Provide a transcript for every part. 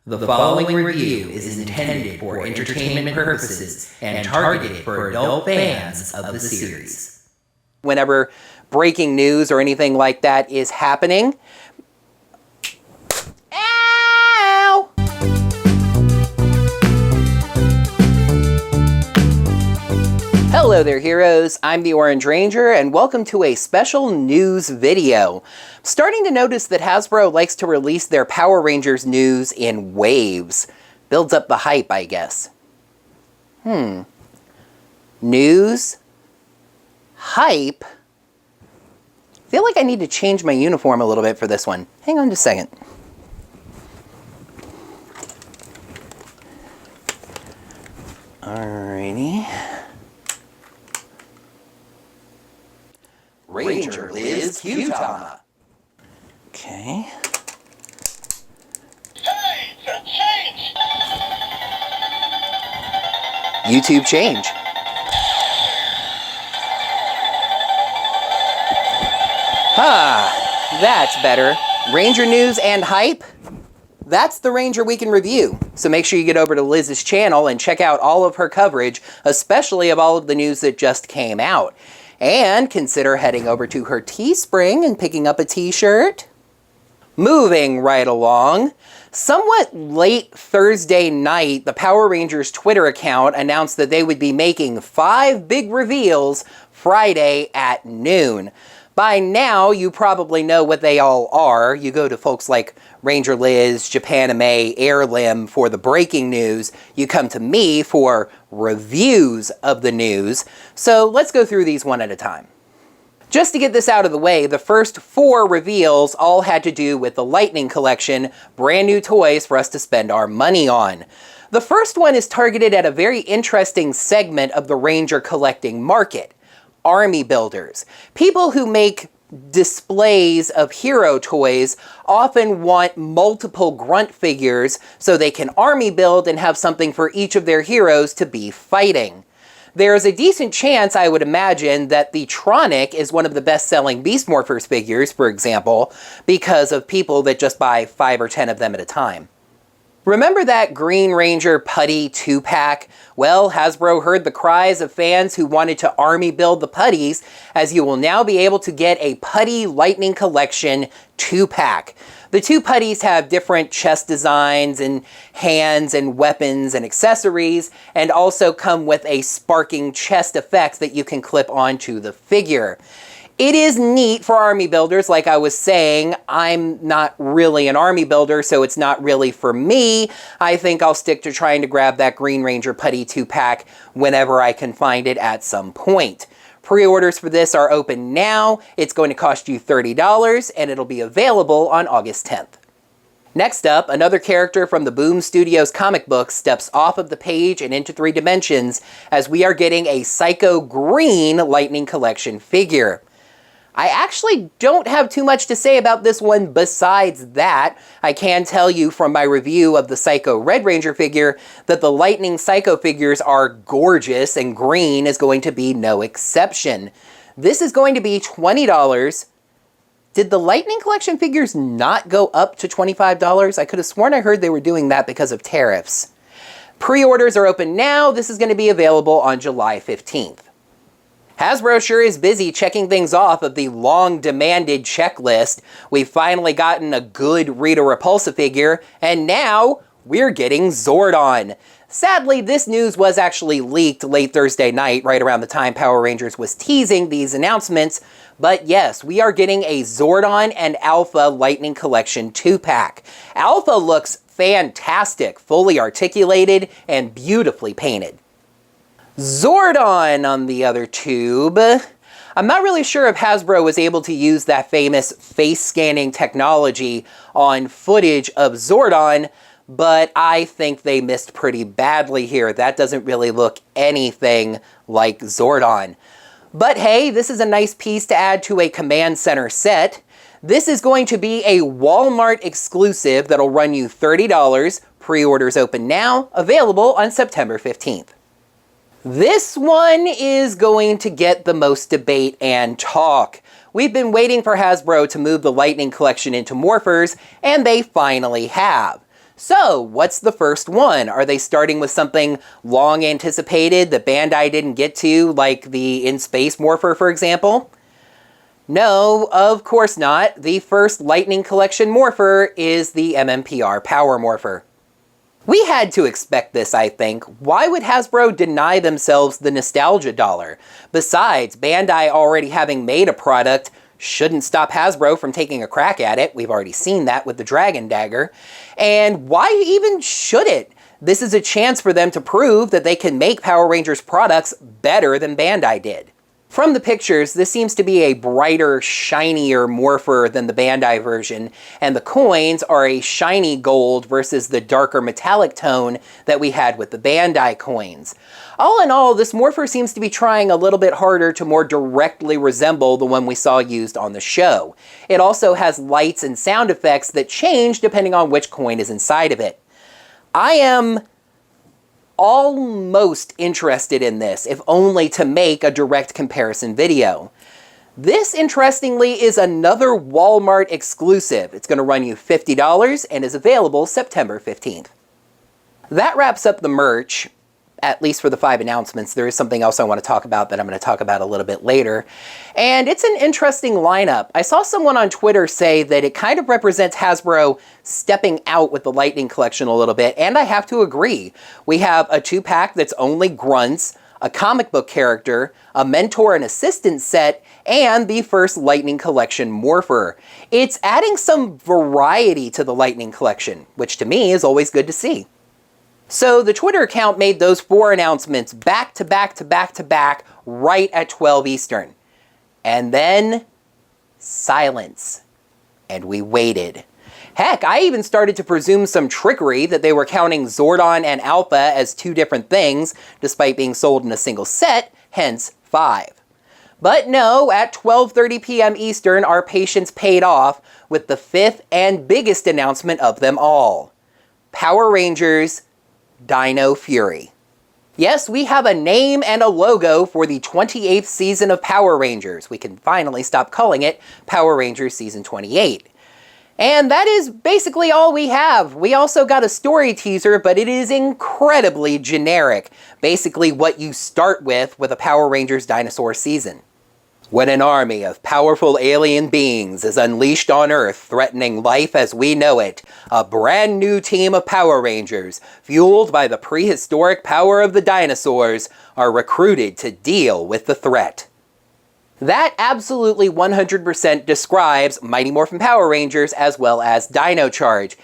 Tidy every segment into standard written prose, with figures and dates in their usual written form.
The following review is intended for entertainment purposes and targeted for adult fans of the series. Whenever breaking news or anything like that is happening. Ow! Hello there, heroes. I'm the Orange Ranger, and welcome to a special news video. I'm starting to notice that Hasbro likes to release their Power Rangers news in waves. Builds up the hype, I guess. News? Hype? I feel like I need to change my uniform a little bit for this one. Hang on just a second. Alrighty. Ranger Liz Qtama. Okay. YouTube change. That's better. Ranger news and hype? That's the Ranger we can review. So make sure you get over to Liz's channel and check out all of her coverage, especially of all of the news that just came out. And consider heading over to her Teespring and picking up a t-shirt. Moving right along, somewhat late Thursday night, the Power Rangers Twitter account announced that they would be making 5 big reveals Friday at noon. By now, you probably know what they all are. You go to folks like Ranger Liz, Japanime, Airlim for the breaking news. You come to me for reviews of the news. So let's go through these one at a time. Just to get this out of the way, the first 4 reveals all had to do with the Lightning Collection, brand new toys for us to spend our money on. The first one is targeted at a very interesting segment of the Ranger collecting market. Army builders. People who make displays of hero toys often want multiple grunt figures so they can army build and have something for each of their heroes to be fighting. There's a decent chance, I would imagine, that the Tronic is one of the best-selling Beast Morphers figures, for example, because of people that just buy 5 or 10 of them at a time. Remember that Green Ranger Putty 2-pack? Well, Hasbro heard the cries of fans who wanted to army build the putties, as you will now be able to get a Putty Lightning Collection 2-pack. The 2 putties have different chest designs and hands and weapons and accessories, and also come with a sparking chest effect that you can clip onto the figure. It is neat for army builders, like I was saying. I'm not really an army builder, so it's not really for me. I think I'll stick to trying to grab that Green Ranger Putty 2-pack whenever I can find it at some point. Pre-orders for this are open now. It's going to cost you $30, and it'll be available on August 10th. Next up, another character from the Boom Studios comic book steps off of the page and into 3 dimensions, as we are getting a Psycho Green Lightning Collection figure. I actually don't have too much to say about this one besides that. I can tell you from my review of the Psycho Red Ranger figure that the Lightning Psycho figures are gorgeous, and green is going to be no exception. This is going to be $20. Did the Lightning Collection figures not go up to $25? I could have sworn I heard they were doing that because of tariffs. Pre-orders are open now. This is going to be available on July 15th. Hasbro sure is busy checking things off of the long-demanded checklist. We've finally gotten a good Rita Repulsa figure, and now we're getting Zordon. Sadly, this news was actually leaked late Thursday night, right around the time Power Rangers was teasing these announcements. But yes, we are getting a Zordon and Alpha Lightning Collection 2-pack. Alpha looks fantastic, fully articulated and beautifully painted. Zordon on the other tube. I'm not really sure if Hasbro was able to use that famous face scanning technology on footage of Zordon, but I think they missed pretty badly here. That doesn't really look anything like Zordon. But hey, this is a nice piece to add to a Command Center set. This is going to be a Walmart exclusive that'll run you $30. Pre-orders open now, available on September 15th. This one is going to get the most debate and talk. We've been waiting for Hasbro to move the Lightning Collection into Morphers, and they finally have. So, what's the first one? Are they starting with something long anticipated that Bandai didn't get to, like the In Space Morpher, for example? No, of course not. The first Lightning Collection Morpher is the MMPR Power Morpher. We had to expect this, I think. Why would Hasbro deny themselves the nostalgia dollar? Besides, Bandai already having made a product shouldn't stop Hasbro from taking a crack at it. We've already seen that with the Dragon Dagger. And why even should it? This is a chance for them to prove that they can make Power Rangers products better than Bandai did. From the pictures, this seems to be a brighter, shinier Morpher than the Bandai version, and the coins are a shiny gold versus the darker metallic tone that we had with the Bandai coins. All in all, this Morpher seems to be trying a little bit harder to more directly resemble the one we saw used on the show. It also has lights and sound effects that change depending on which coin is inside of it. I am almost interested in this, if only to make a direct comparison video. This, interestingly, is another Walmart exclusive. It's going to run you $50 and is available September 15th. That wraps up the merch, at least for the 5 announcements. There is something else I want to talk about that I'm going to talk about a little bit later. And it's an interesting lineup. I saw someone on Twitter say that it kind of represents Hasbro stepping out with the Lightning Collection a little bit, and I have to agree. We have a 2-pack that's only grunts, a comic book character, a mentor and assistant set, and the first Lightning Collection Morpher. It's adding some variety to the Lightning Collection, which to me is always good to see. So the Twitter account made those 4 announcements back to back to back to back right at 12 Eastern. And then silence. And we waited. Heck, I even started to presume some trickery that they were counting Zordon and Alpha as 2 different things, despite being sold in a single set, hence 5. But no, at 12:30 p.m. Eastern, our patience paid off with the 5th and biggest announcement of them all. Power Rangers Dino Fury. Yes, we have a name and a logo for the 28th season of Power Rangers. We can finally stop calling it Power Rangers Season 28. And that is basically all we have. We also got a story teaser, but it is incredibly generic. Basically what you start with a Power Rangers dinosaur season. When an army of powerful alien beings is unleashed on Earth, threatening life as we know it, a brand new team of Power Rangers, fueled by the prehistoric power of the dinosaurs, are recruited to deal with the threat. That absolutely 100% describes Mighty Morphin Power Rangers as well as Dino Charge.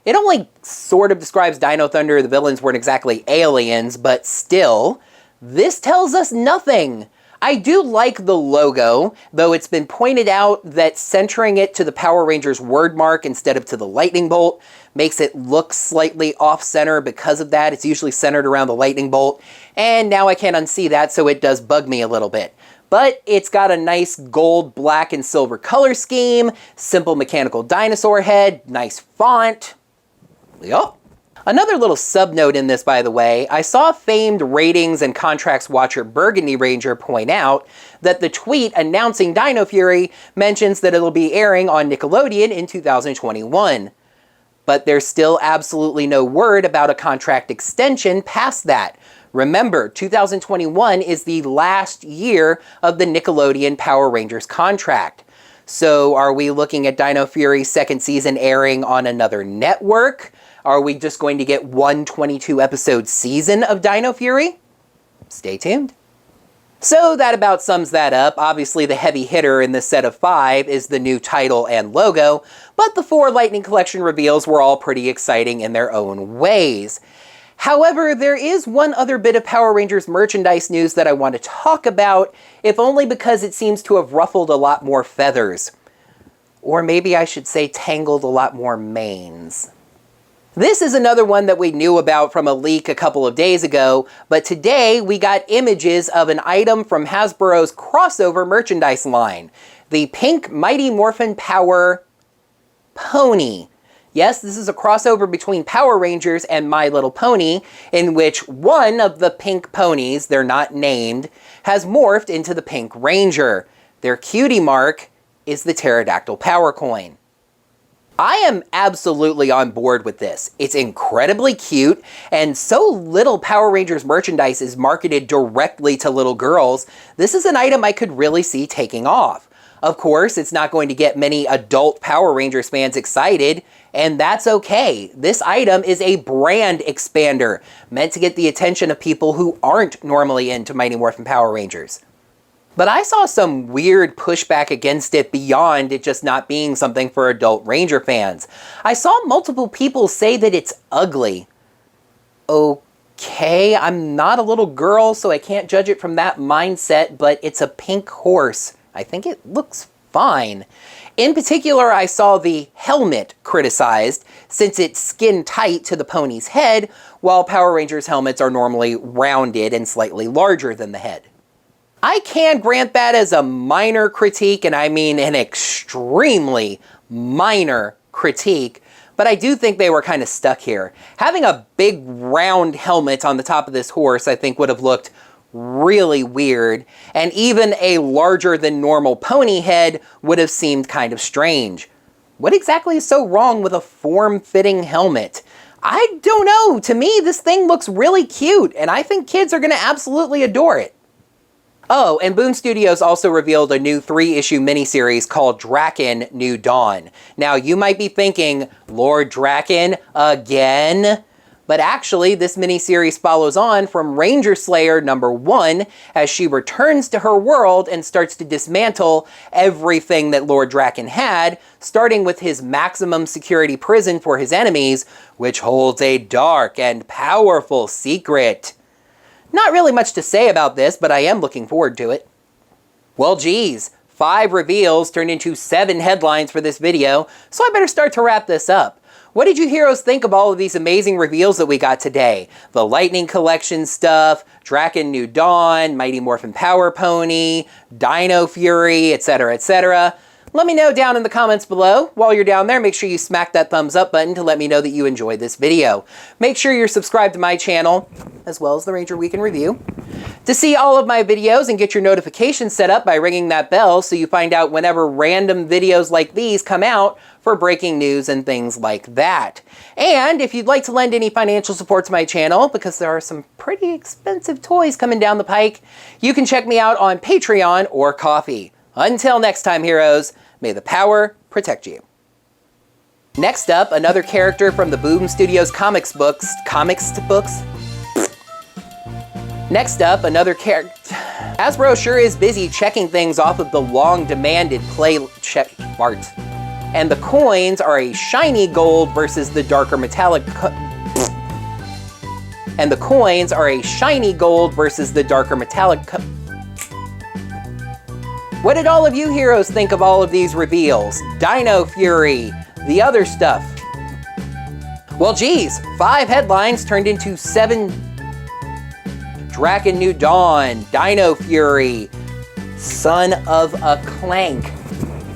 It only sort of describes Dino Thunder. The villains weren't exactly aliens, but still, this tells us nothing. I do like the logo, though it's been pointed out that centering it to the Power Rangers word mark instead of to the lightning bolt makes it look slightly off-center because of that. It's usually centered around the lightning bolt, and now I can't unsee that, so it does bug me a little bit. But it's got a nice gold, black, and silver color scheme, simple mechanical dinosaur head, nice font. Yup. Another little sub-note in this, by the way, I saw famed ratings and contracts watcher Burgundy Ranger point out that the tweet announcing Dino Fury mentions that it'll be airing on Nickelodeon in 2021. But there's still absolutely no word about a contract extension past that. Remember, 2021 is the last year of the Nickelodeon Power Rangers contract. So are we looking at Dino Fury's second season airing on another network? Are we just going to get one 22-episode season of Dino Fury? Stay tuned. So that about sums that up. Obviously, the heavy hitter in this set of 5 is the new title and logo, but the 4 Lightning Collection reveals were all pretty exciting in their own ways. However, there is one other bit of Power Rangers merchandise news that I want to talk about, if only because it seems to have ruffled a lot more feathers. Or maybe I should say tangled a lot more manes. This is another one that we knew about from a leak a couple of days ago, but today we got images of an item from Hasbro's crossover merchandise line, the pink Mighty Morphin Power Pony. Yes, this is a crossover between Power Rangers and My Little Pony, in which one of the pink ponies, they're not named, has morphed into the Pink Ranger. Their cutie mark is the pterodactyl power coin. I am absolutely on board with this. It's incredibly cute, and so little Power Rangers merchandise is marketed directly to little girls. This is an item I could really see taking off. Of course, it's not going to get many adult Power Rangers fans excited, and that's okay. This item is a brand expander, meant to get the attention of people who aren't normally into Mighty Morphin Power Rangers. But I saw some weird pushback against it beyond it just not being something for adult Ranger fans. I saw multiple people say that it's ugly. Okay, I'm not a little girl, so I can't judge it from that mindset, but it's a pink horse. I think it looks fine. In particular, I saw the helmet criticized, since it's skin tight to the pony's head, while Power Rangers helmets are normally rounded and slightly larger than the head. I can grant that as a minor critique, and I mean an extremely minor critique, but I do think they were kind of stuck here. Having a big round helmet on the top of this horse I think would have looked really weird, and even a larger than normal pony head would have seemed kind of strange. What exactly is so wrong with a form-fitting helmet? I don't know. To me, this thing looks really cute, and I think kids are going to absolutely adore it. Oh, and Boom Studios also revealed a new 3-issue miniseries called Draken New Dawn. Now, you might be thinking, Lord Draken again? But actually, this miniseries follows on from Ranger Slayer #1 as she returns to her world and starts to dismantle everything that Lord Draken had, starting with his maximum security prison for his enemies, which holds a dark and powerful secret. Not really much to say about this, but I am looking forward to it. Well, geez, 5 reveals turned into 7 headlines for this video, so I better start to wrap this up. What did you heroes think of all of these amazing reveals that we got today? The Lightning Collection stuff, Draken New Dawn, Mighty Morphin Power Pony, Dino Fury, etc., etc. Let me know down in the comments below. While you're down there, make sure you smack that thumbs up button to let me know that you enjoyed this video. Make sure you're subscribed to my channel, as well as the Ranger Week in Review, to see all of my videos and get your notifications set up by ringing that bell so you find out whenever random videos like these come out for breaking news and things like that. And if you'd like to lend any financial support to my channel, because there are some pretty expensive toys coming down the pike, you can check me out on Patreon or Ko-fi. Until next time, heroes, may the power protect you. Next up, another character from the Boom Studios comics books. Next up, another character. Hasbro sure is busy checking things off of the long-demanded play check mart. And the coins are a shiny gold versus the darker metallic. And the coins are a shiny gold versus the darker metallic. What did all of you heroes think of all of these reveals? Dino Fury, the other stuff. Well, geez, 5 headlines turned into 7. Draken New Dawn, Dino Fury, Son of a Clank.